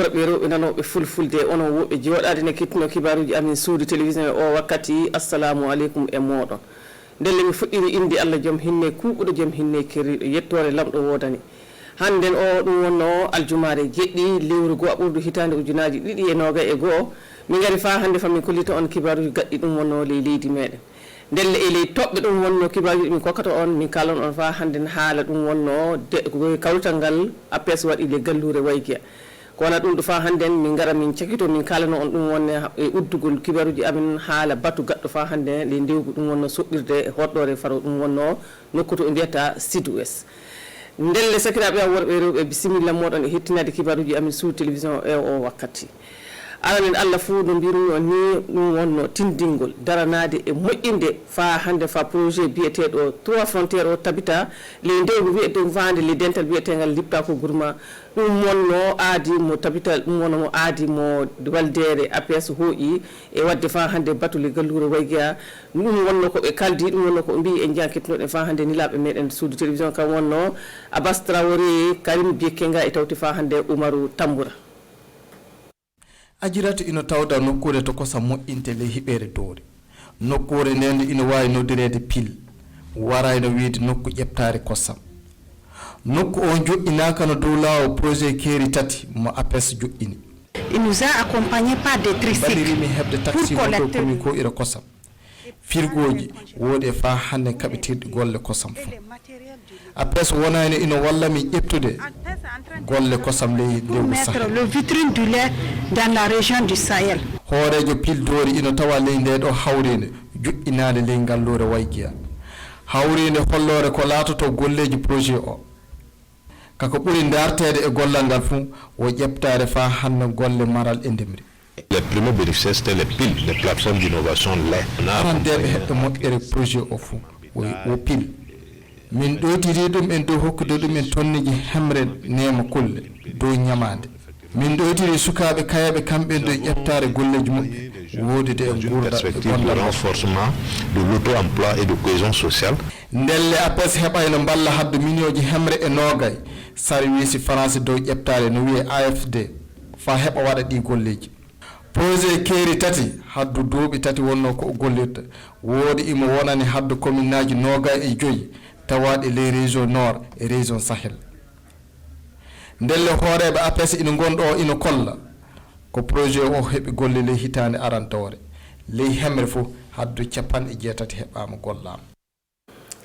worɓe rewɓe nanoɓe fulfulde onon woɓɓe jooɗade ne kettino kibaruji amin suudu télévision o wakkati assalamu aleykum e moɗon ndelle mi fuɗɗiri inde Allah joom hinne kuuɓuɗo joom hinne kerriɗo yettore lamɗo wodani hannden o ɗum wonno aljumare jeɗɗi lewru goo ɓurdu hitande ujunaji 221 min gari fa hande famin kollita on kibaruji gaɗɗi ɗum wonno ley leydi meɗen ndelle e ley toɓɓe ɗum wonno kibaruji min kokkata on min kalon on fa hannden haala ɗum wonno kawrital ngal APS waɗi le gallure Wayguiya kono ɗum ɗo fa hannden min gara min cakito min kalano on ɗum wonne e uddugol kibaruji amin haala batu gaɗɗo fa hannde le ndewgu ɗum wonno soɗɗirde e hoɗɗore faro ɗum wonno nokku to mbiyata Sud-Ouest ndelle sakiraɓe am worɓe rewɓe bisimilla moɗon e hettinade kibaruji amin suudu télévision e o wakkati alanen Allah fuu no mbirumi on ni ɗum wonno tindingol daranade e moƴƴinde fa hande fa projet biyeteɗo 3 frontiére o tabita le ndewgu wiyete vande le dental biyetegal lipta ko gourma ɗum wonno aadi mo tabita ɗum wonno mo aadi mo waldere APS hooƴi e wadde fa hande batule gallure Wayguiya ɗum wonno ko ɓe kaldi ɗum wonno ko mbi en janketinoɗen fa hande nilaɓe meɗen suudu télévision kam wonno Abass Traoré Karim Biekenga e tawti fa hande Oumarou Tamboura ajirata ino tawda nokkure to kosa moƴƴinte ley hiɓere doore nokkure ndende ina wawi noddirede pile warayno wiide nokku ƴeftare kosam nokku o joƴƴinaka no dow lawol projet keeri tati mo APS joƴƴini il nous a accompagné par des tricycles baɗirimi hebde taxi moto komin ko ira kosam firgoji woodi e fa hande kaɓetirɗe golle kosam fo APS wonani ino wallami ƴettude golle kosam ley lewru Sahel le vitrine du lait dans la région du Sahel hoorejo pile doori ino tawa ley nde ɗo hawrinde joƴƴinade ley ngallure Wayguiya hawrinde hollore ko laatoto golleji projet o kako ɓuri dartede e gollal ngal fuu wo ƴeftade fa hande golle maral e ndemri les premiers bénéficiaires c'était les piles les plateformes d'innovation lait arandeɓe heɓɓe moƴƴere projet o fuu wo pile min ɗoytiri ɗum en dow hokkude ɗum en tonniji hemre nema kulle dow ñamade min ɗoytiri sukaɓe kayaɓe kamɓe dow ƴeftare golleji muɓɓe woodi de de renforcement de l'auto-emploi et de cohésion sociale ndelle APS heɓayno mballa hadde minioji hemre e noogay service français dow ƴeftare no wiye AFD fa heɓa waɗa ɗi golleji projet keeri tati haddu duuɓi tati wonno ko gollirta woodi imo wonani haddu commune aji noogay e joyi tawaɗe ley région nord e région Sahel ndelle hooreɓe APS ina gonɗo o ina kolla ko projet o heɓi golle ley hitande arantore ley hemre fof haddu 60 heɓama gollama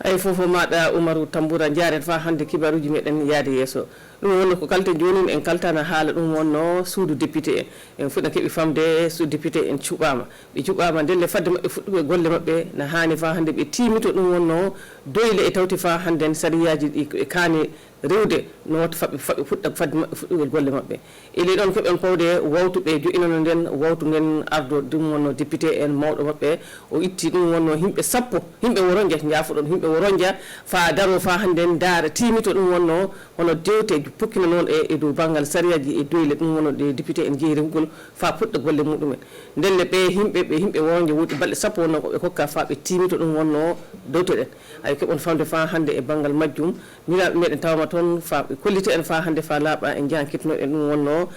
ay fofo maɗa Oumarou Tamboura jaret fa hande kibaruji meɗen yaade yesso ɗum wonno ko kalten joni en kaltana haala ɗum wonno suudu député en fuɗɗa keeɓi famde suudu député en cuɓama ɓe cuɓama ndelle fadde mabɓe fuɗɗuɓe golle mabɓe na hani fa hande ɓe timito ɗum wonno doyle e tawti fa hande sariyaji ɗi e kaani rewde no watta faɓe fuɗɗa fadde mabɓe fuɗɗugol golle mabɓe ele ɗon keɓen pawde wawtuɓe joƴinano nden wawtu nden ardo ɗum wonno député en mawɗo mabɓe o itti ɗum wonno himɓe sappo himɓe woronja jaafoɗon himɓe woronja fa daro fa hande daara timito ɗum wonno hono dewte pukkina noon e dow banggal sariyaji e doyle ɗum wonno ɗe député en jeeyi rewgol fa puɗɗa golle muɗumen ndelle ɓe himɓe woronja woodi balɗe sappo wonno koɓe kokka fa ɓe timito ɗum wonno dowtoɗen ay keɓon famde fa hande e banggal majjum miraɓe meɗen tawama toon fa ɓe kollita en fa hande fa laaɓa en jankitnoɗen ɗum wonno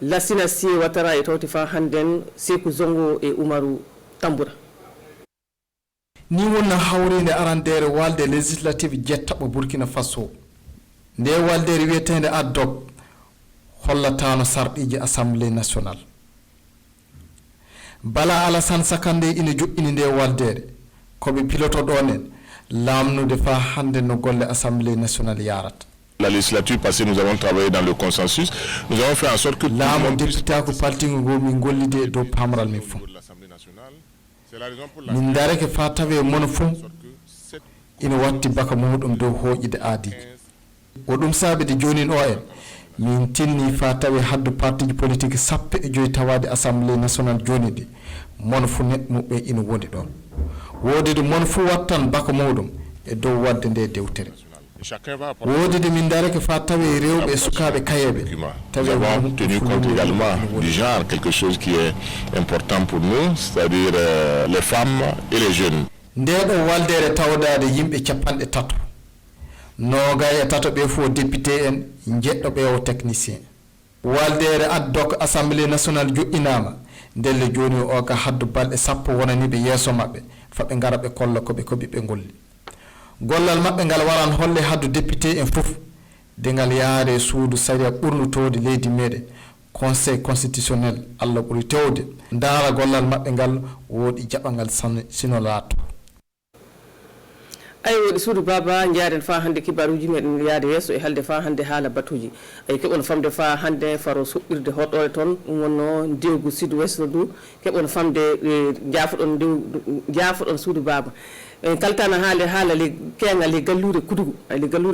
Lassina Sy Ouattara e tawti fa hannden Sékou Zongo e Oumarou Tamboura ni wonna hawrinde arandere walde législative jettaɓo Burkina Faso nde waldere wiyetede ad hoc hollatano sarɗiji assemblée nationale Bala Alassane Sakandé ina joƴƴini nde waldere koɓe piloto ɗon en lamnude fa hande no golle assemblée nationale yarata la législature passée nous avons travaillé dans le consensus nous avons fait en sorte que laamu député ko partigo ngo min gollide dow pamral min fof min dareke fa tawe mono fof ina watti baka muɗum dow hooƴide aadiji o ɗum saabide joni o en min tinni fa tawe haddu partiji politique 15 tawade assemblée nationale joni de mono fof neɗɗumuɓe ina woni ɗon woodide mono fof wattan baka muɗum e dow wadde nde dewtere woodide min dareke fa tawe rewɓe e sukaɓe kayeɓe nous avons tenu compte également du genre quelque chose qui est important pour nous c'est-à-dire les femmes et les jeunes ndeɗo waldere tawdade yimɓe 30 noga e tato ɓe fof député en jeɗɗo ɓe o technicien waldere addok assemblée nationale jo'inama ndelle joni o ka haddu balɗe sappo wonaniɓe yeeso mabɓe faɓe ngara ɓe kolla koɓe ɓe golli gollal mabɓe ngal waran holle haddu député en fof de ngal yaare suudu saria ɓurnutode leydi meɗen conseil constitutionnel Allah ɓuri tewde ndaara gollal mabɓe ngal woodi jaɓangal sino laato ay wodi suudu baba jaaren fa hande kibaruji meɗen yaade yeeso e halde fa hande haala batuji ay keɓon famde fa hande faro suɓɓirde hoɗore toon ɗum wonno dewgu sud west du keɓon famde jaafoɗon suudu baba en kaltana haala le kenga le gallude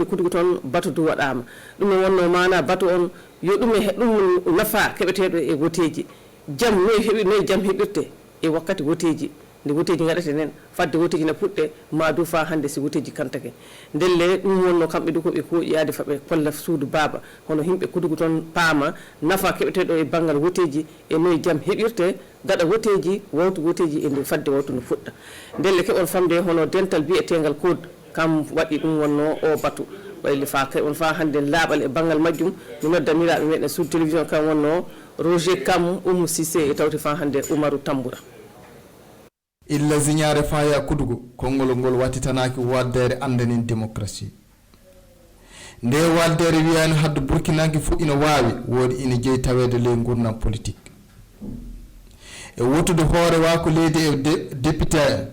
kudugu toon batu du waɗama ɗum e wonno mana batu on yo ɗum e ɗum nafa keɓeteɗo e woteji jam noyi jam heɓirte e wakkati woteji nde woteji gaɗete nen fadde woteji ne puɗɗe madu fa hande si woteji kantake ndelle ɗum wonno kamɓe du koɓe koƴiyade faɓe kolla suudu baba hono himɓe kudugu toon paama nafa keɓeteɗo e banggal woteji e noyi jam heɓirte gaɗa woteji wawtu woteji e nde fadde wawtu no fuɗɗa ndelle keɓon famde hono dental biyetegal code kam waɗi ɗum wonno o batu wayli fa keɓon fa hande laaɓal e banggal majjum mi noddamiraɓe meɗen suudu télévision kam wonno Roger Kam Oumou Cissé e tawti fa hande Oumarou Tamboura illa ziñaare faya kudugo konngol ngol wattitanaki waddere andanin démocratie nde waddere wiyani hadde burkinaki fu ina waawi woodi ina jeeyi tawede ley gurdam politique e wottude hoore wa ko leydi e député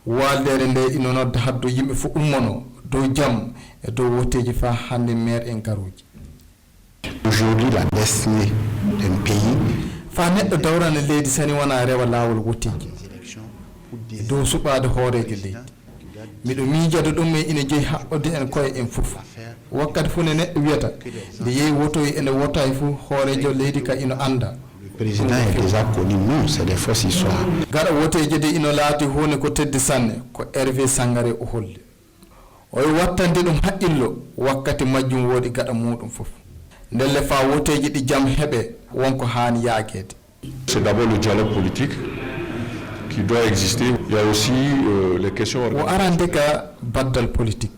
waddere nde ina nodda haddo yimɓe fu ummono dow jam e dow woteji fa hande maire en garuji aujourd'hui la destinée d'un pays fa neɗɗo dawrana leydi sani wona rewa laawol woteji dow suɓade hooreje leydi miɗo miijade ɗum e ina jeeyi haɓɓode en koye en fof wakkati fu ne neɗɗo wiyata nde yeehi wotoyi ene wota e fof hoorejo leydi ka ina anda président est déjà connu non c'est des fausses histoires gaɗa woteje de ina laati hunde ko teddi sanne ko Hervé Sangaré o holli oye wattande ɗum haqqillo wakkati majjum woodi gaɗa muɗum fof ndelle fa woteji ɗi jam heɓe wonko haani yaagede c'est d'abord le dialogue politique qui doit exister. Il y a aussi les questions o arande ka baddal politique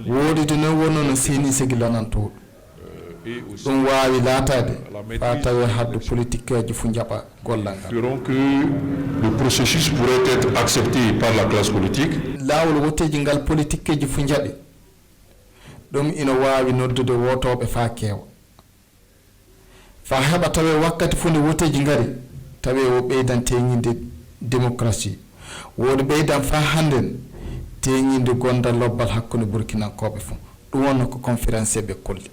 woodi de no wonno no seeni segi lanantoɗo ɗum waawi laatade fa tawi hadde politique aji fu jaɓa gollal ngal feront que le processus pourrait être accepté par la classe politique laawol woteji ngal politique ji fu jaɓi ɗum ina waawi noddude wotoɓe fa keewa fa heɓa tawe wakkati fu nde woteji ngari tawe o ɓeydan teñinde démocratie woodi ɓeydan fa hannden teñinde gondal lobbal hakkunde burkinankoɓe fof ɗum wonno ko conférence ɓe kolli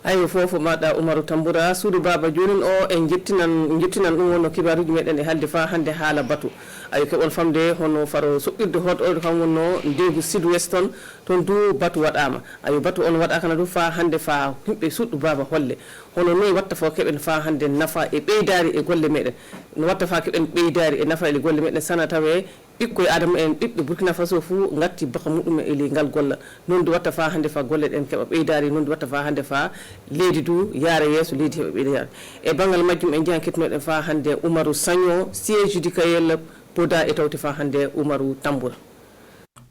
ayo fofo maɗa Oumarou Tamboura suudu baba jonin o en jettinan ɗum wonno kibaruji meɗen e halde fa hande haala batu ayo keɓon famde hono faro soɓɓirde hoɗoɗo kam wonno ndegu sud west toon du batu waɗama ayo batu on waɗakana du fa hande fa yimɓe suɗɗu baba holle hono noyi watta fo keɓen fa hande nafa e ɓeydari e golle meɗen no watta fa keɓen ɓeydari e nafa e golle meɗen sana tawe ɓikkoye adama en ɓiɓɓe Burkina Faso fou gatti baka muɗum e li ngal golla noon du watta fa hande fa golle ɗen keɓa ɓeydari noon du watta fa hande fa leydi du yaara yeeso leydi heɓa ɓeydari e banggal majjum en jeehan kettinoɗen fa hande Oumarou Sagno siége du Kayel Poda e tawti fa hande Oumarou Tamboura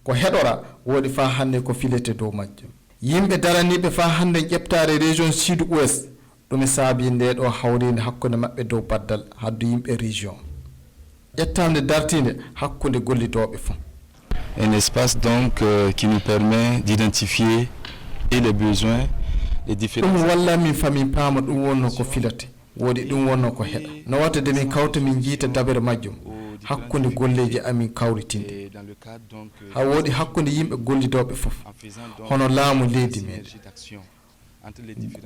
ko heɗora woodi fa hande ko filete dow majjum yimɓe daraniɓe fa hande ƴeɓtare région sud ouest ɗum e saabi nde ɗo hawride hakkude maɓɓe dow baddal haddu yimɓe région ƴettande dartinde hakkude gollidoɓe fof un espace donc qui nous permet d'identifier les besoins des différents ɗum walla min famin paama ɗum wonno ko filate woodi ɗum wonno ko heɗa no watta de min kawta min jiita dabere majjum hakkude golleji amin kawritinde ha woodi hakkude yimɓe gollidoɓe fof hono laamu leydi meɗen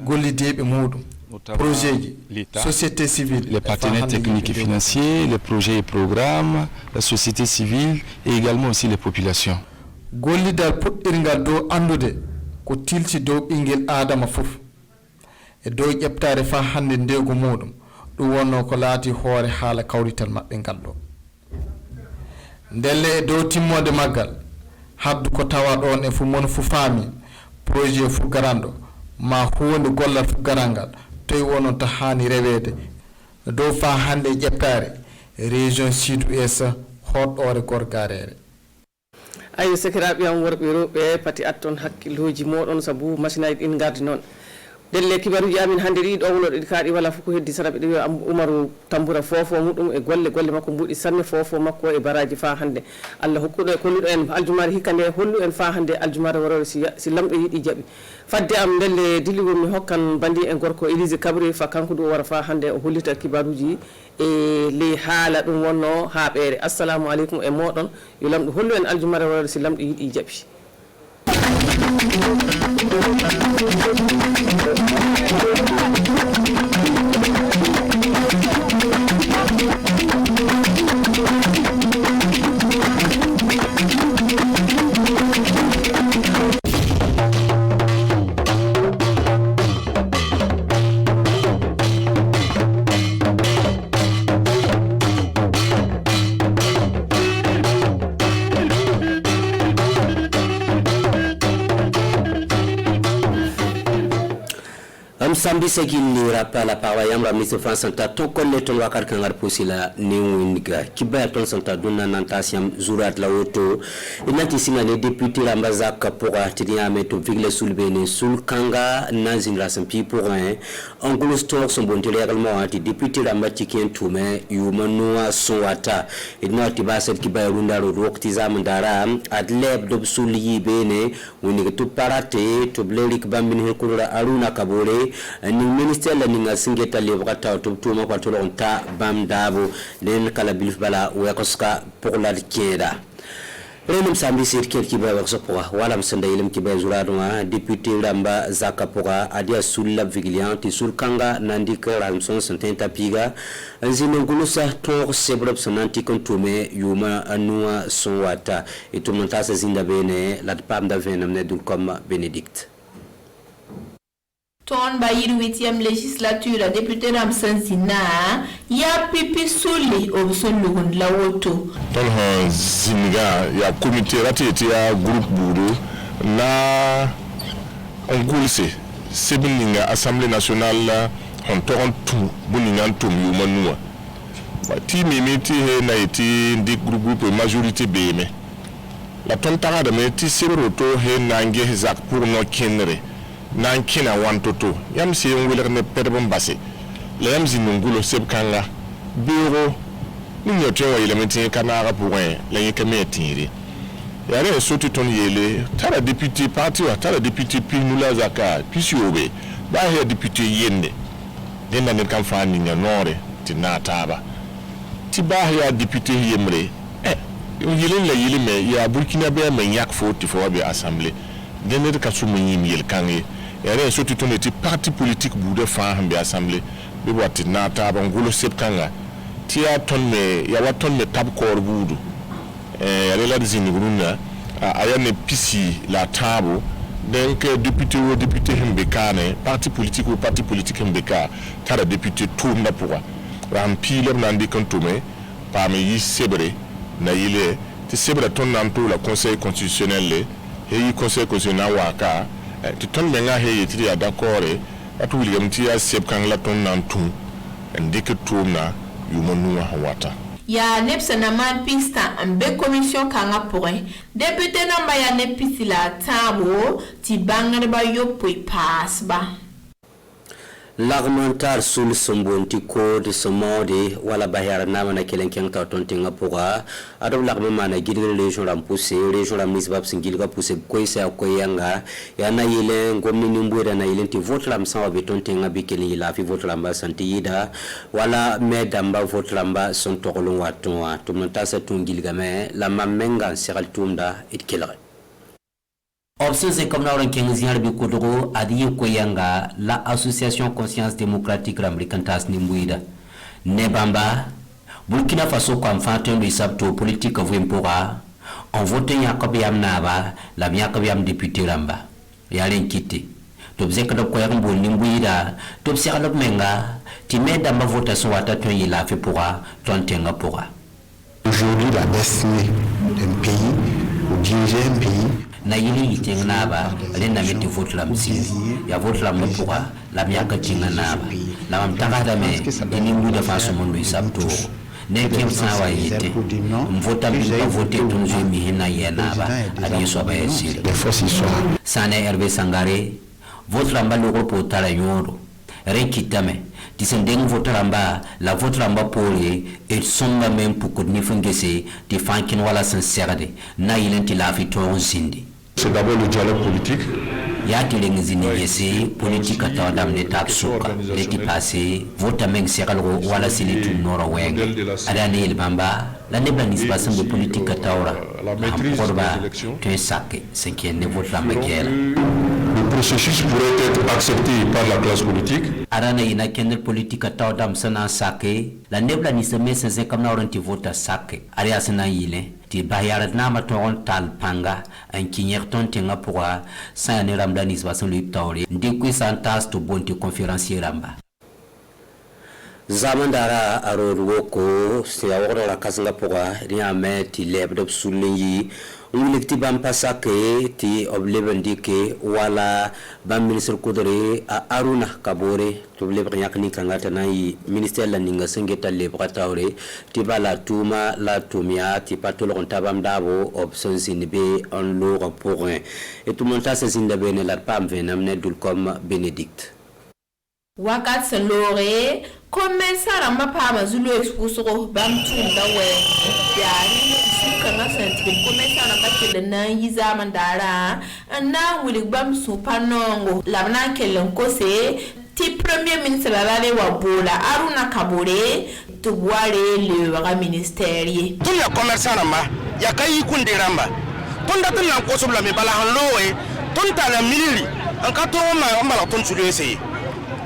gollideɓe muɗum projet ji société civile les partenaires techniques et financiers les projets et programmes la société civile et également aussi les populations gollidal puɗɗirgal dow andude ko tilti dow ɓinguel adama fof e dow ƴeɓtare fa hande ndewgo muɗum ɗum wonno ko laati hoore haala kawrital maɓɓe ngal ɗo ndelle e dow timmode maggal haddu ko tawa ɗon e fu mon fu faami projet fu garanɗo ma hunde gollal fu garangal toy wonon to hani rewede dow fa hande ƴeɓtare région sud ouest hoɗɗore gorgarere ayi sekiraɓe am worɓe rewɓe pati atton hakkilloji moɗon saabu machine aji ɗin gardi noon delle kibaruji amin hande ɗi ɗo wulo ɗi kaaɗi wala fof ko heddi sana ɓe ɗi Umaru Tambura fofo muɗum e golle makko mbuɗi sanne fofo makko e baraji fa hande Allah hokkuɗo e kolluɗo en aljumare hikka nde hollu en fa hande aljumare warore si lamɗo yiɗi jaɓi fadde am ndelle dilligol mi hokkan bandi en gorko Élise Kabri fa kanko ɗo wara fa hande o hollita kibaruji e ley haala ɗum wonno haaɓere. Assalamu aleykum e moɗon yo lamɗo hollu en aljumare warore si lamɗo yiɗi jaɓi. Samedi c'est qu'il n'y aura pas la parole à ministre France Santa ton connaît ton wakar kangar posila néo-indiga qui bat ton Santa donna nantasiam zurat la auto et nantisina les députés Rambazak pour attirer to vigle sulbene sul kanga nanzingra sampi pour un gros store son bon également anti député Rambatikien Toume Yumanua Soata et noti baset qui bat runda roktizam dara adleb dobsuli bene woni to parate to blerik bambin hekura aruna kabore ni ministère la ninga singeta lebata to ma ko to ta bam dabo len kala bilf bala we koska pour la kieda renim sambi sir ker ki ba wax poa wala msanda ilim ki ba zuraduma député Ramba Zakapora adia sulla vigilante sul kanga nandi ko ramson santenta piga nzino gulusa to sebrop sananti kontume yuma anua sonwata et tout monta sa zinda bene la pam da venam ne dul comme Bénédicte. Ton bayir 8e législature député Ramsan Zina ya pipi soli obson lugun la woto ton zinga ya comité ratete ya groupe boudou na ongulse sebininga assemblée nationale on toronto buninga tum yumanua ti mimiti he na iti ndi groupe majorité beme la ton tarada me ti seroto he nange zak pour no kenre nan kina wantoto yam se ngulere ne perbon basse le yam zinungulo sebkanga bureau ni nyote wa ile meti kanara pour la yekame tiri yare sotu ton yele tara député parti wa tara député pinula zaka pisiobe ba he député yende denna ne kan fani nya nore tinataba ti ba he député yemre yele la yele me ya Burkina be me yak foti fo be assemblée denna ka sumu yim yel kangi yare sotu ton eti parti politique boude fa hambe assemblée be wati nataba ngulo sepkanga tia tonne ya watonne tab kor budu yare la dizini gruna ayane pisi la tabo donc député ou député hembekane parti politique ou parti politique hembeka tara député tourna pourra rampile nandi kontume parmi yi sebre na ile ti sebre ton nanto la conseil constitutionnel le et conseil constitutionnel waka ti ton menga he yiti ya d'accord atu william ti ya sepkan la ton nantu ndike tourna yumonu wata ya nepsa na man pista ambe commission kanga pourrait député namba ya nepisi la tabo ti bangare ba yopo pass ba l'armentar sul sombonti code somode wala bahara nama na kelenken ka tontinga pourra ado l'arme mana gidre région ram poussé région ram nisbab singilga poussé koisa koyanga ya na yele ngomni nimbwera na yele ti vote ram sawa betontinga bikeli la fi vote ram santi yida wala medamba vote ram son tokolo watonwa tumnta sa tungilga me la mamenga seral tumda itkelre Observe comme nous avons 15 ans de Kodoro, Adi Koyanga, la Association Conscience Démocratique Ramrikantas Nimbuida. Nebamba, Burkina Faso comme Fantin du Sabto politique of Impora, on vote Yakobiam Nava, la Yakobiam député Ramba. Yalen Kiti. Tobzek de Koyambo Nimbuida, Tobser Menga, Timé Damba votation à Tatoyi la Fepora, Tontenga Pora. Aujourd'hui, la destinée d'un pays, ou diriger un pays, na yili yiteng naba lena meti votlam si ya votlam no pourra la miaka tinga naba la mamtaka da me ini muda faso mondo isabto ne kem sawa yite mvota bilka vote tunzo mi hina ya naba ali so ba yesir des fois c'est soit Sané Hervé Sangaré votre ramba l'Europe au Talayoro. Rekitame. Tisendeng votre ramba, la votre ramba pour et songa même pour que ni fungese, ti fankin wala sincère, na ilenti la fiton zindi. C'est d'abord le dialogue politique. Yati lengzini yese politique ata damne tak soka leti passé vota meng seralo wala silitu nora weng adane il bamba la nebla nisbasan de politique ata ora la maîtrise des élections. Tu es saké ce qui est ne votre maguela. Le processus pourrait être accepté par la classe politique. Arana ina kendel politique ata dam sana saké la nebla nisme sense comme na oranti vota saké aria sana yile ti bayarat na ma ton tal panga en kinyer ton tenga pourra sa ne ramda nisbasan lui tawre ndikwi santas to bonti conférencier ramba zamandara arorwoko se awora la kasanga pourra rien met il lebde souligni ulikti bam pasake ti oblebendike wala bam ministre kodore a aruna kabore to lebre yakni kangata nai ministère la ninga sengeta lebre tawre ti bala tuma la tumia ti patolo kontabam dabo option sinbe en lour pour et tout monta se sindabe ne la pam venam ne dul comme Bénédicte wakat selore commença à ma pama zulu exposoro bam tunda we yani suka na sentri commença na bakele na yiza mandara na wuli bam supanongo labna kelen kose ti premier ministre la wa bola aruna kabore to boire le wa ministère tout le commerçant ma ya kai kundiramba tonda tan na ko sobla me bala han loe tonta la milili an ka to ma la ton zulu ese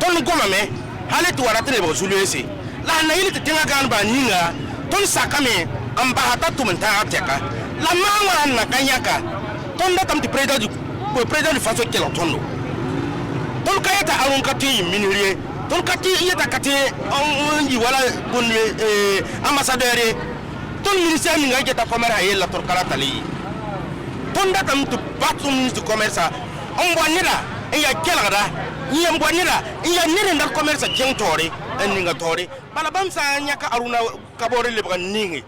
ton goma me hale to warate ne bo zulu ese la na yili te tinga gan ba ninga ton sakame amba hata to menta ateka la mangwa na kanyaka ton da tam ti président du faso kelo tondo ton kayata alon kati miniri ton kati yeta kati on yi wala bon ambassadeur ton ministère mi ngai ta commerce ay la tor kala tali ton da tam to batum du commerce on bonira e ya kelada yam bonira ya nire ndar commerce ken tore en ninga tore bala bam sa nyaka aruna kabore le bran ningi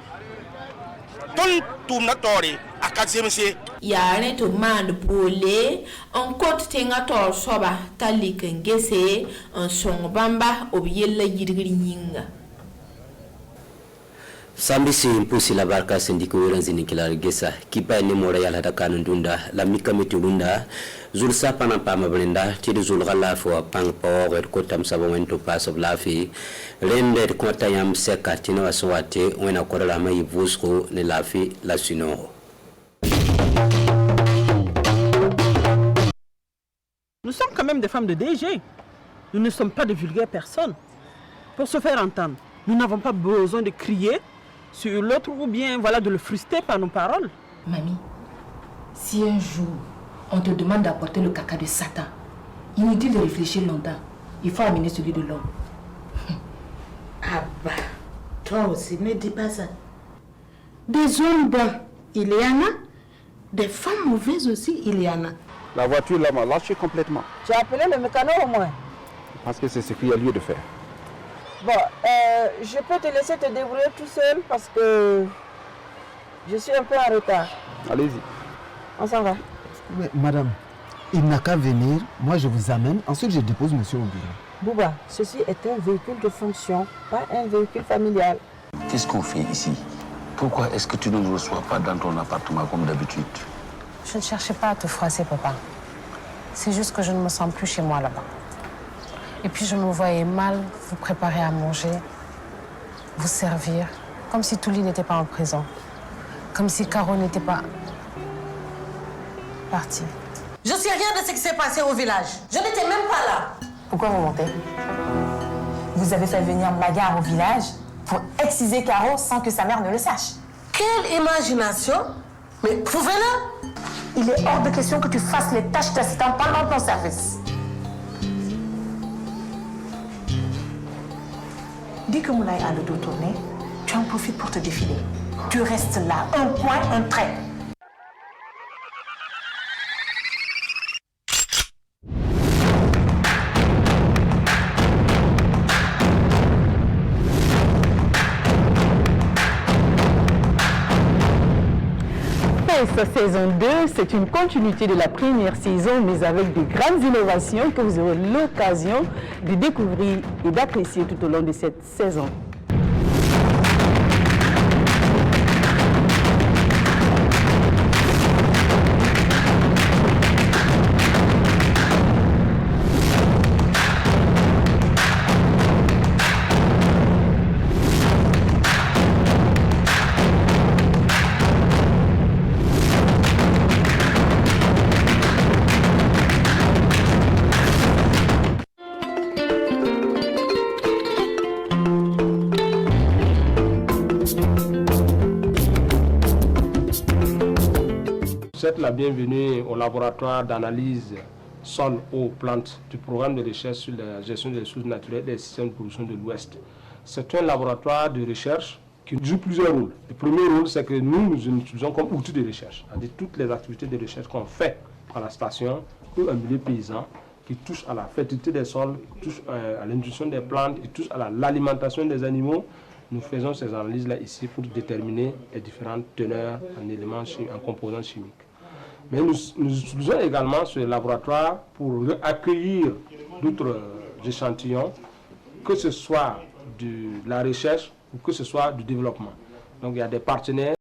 ton tum na tore akademisi ya ne to man pole on kot tenga tor soba talik ngese on song bamba obiela yirgiri nyinga Sambisi impusi la barka sindiko wiranzini kila gesa kipa ni mora yala dakanu ndunda la mikamiti lunda zul sapana pama blenda tidi zul gala fo pang power ko tam sabo wento pass of lafi rende ko tayam seka tino aswate wena ko la mai vusko ne lafi la sino. Nous sommes quand même des femmes de DG. Nous ne sommes pas de vulgaires personnes. Pour se faire entendre, nous n'avons pas besoin de crier sur l'autre ou bien voilà, de le frustrer par nos paroles. Mamie, si un jour on te demande d'apporter le caca de Satan, inutile de réfléchir longtemps. Il faut amener celui de l'homme. Ah bah, toi aussi ne dis pas ça. Des hommes bons, il y en a. Des femmes mauvaises aussi, il y en a. La voiture là m'a lâché complètement. Tu as appelé le mécano au moins? Parce que c'est ce qu'il y a lieu de faire. Bon, je peux te laisser te débrouiller tout seul parce que je suis un peu en retard. Allez-y. On s'en va. Mais, madame, il n'a qu'à venir. Moi, je vous amène. Ensuite, je dépose monsieur au bureau. Bouba, ceci est un véhicule de fonction, pas un véhicule familial. Qu'est-ce qu'on fait ici? Pourquoi est-ce que tu ne nous reçois pas dans ton appartement comme d'habitude? Je ne cherchais pas à te froisser, papa. C'est juste que je ne me sens plus chez moi là-bas. Et puis je me voyais mal vous préparer à manger, vous servir, comme si Touli n'était pas en prison, comme si Caro n'était pas partie. Je sais rien de ce qui s'est passé au village. Je n'étais même pas là. Pourquoi vous mentez? Vous avez fait venir Maga au village pour exciser Caro sans que sa mère ne le sache. Quelle imagination! Mais prouvez-le! Il est hors de question que tu fasses les tâches d'assistant pendant ton service. Dès que Moulay a le dos tourné, tu en profites pour te défiler. Tu restes là, un point, un trait. sa saison 2, c'est une continuité de la première saison, mais avec de grandes innovations que vous aurez l'occasion de découvrir et d'apprécier tout au long de cette saison. Souhaite la bienvenue au laboratoire d'analyse sol, eau, plantes du programme de recherche sur la gestion des ressources naturelles et des systèmes de production de l'Ouest. C'est un laboratoire de recherche qui joue plusieurs rôles. Le premier rôle, c'est que nous utilisons comme outil de recherche. C'est-à-dire toutes les activités de recherche qu'on fait à la station pour un milieu paysan qui touche à la fertilité des sols, qui touche à l'induction des plantes, qui touche à l'alimentation des animaux. Nous faisons ces analyses-là ici pour déterminer les différentes teneurs en éléments chimiques, en composants chimiques. Mais nous utilisons également ce laboratoire pour accueillir d'autres échantillons, que ce soit de la recherche ou que ce soit du développement. Donc il y a des partenaires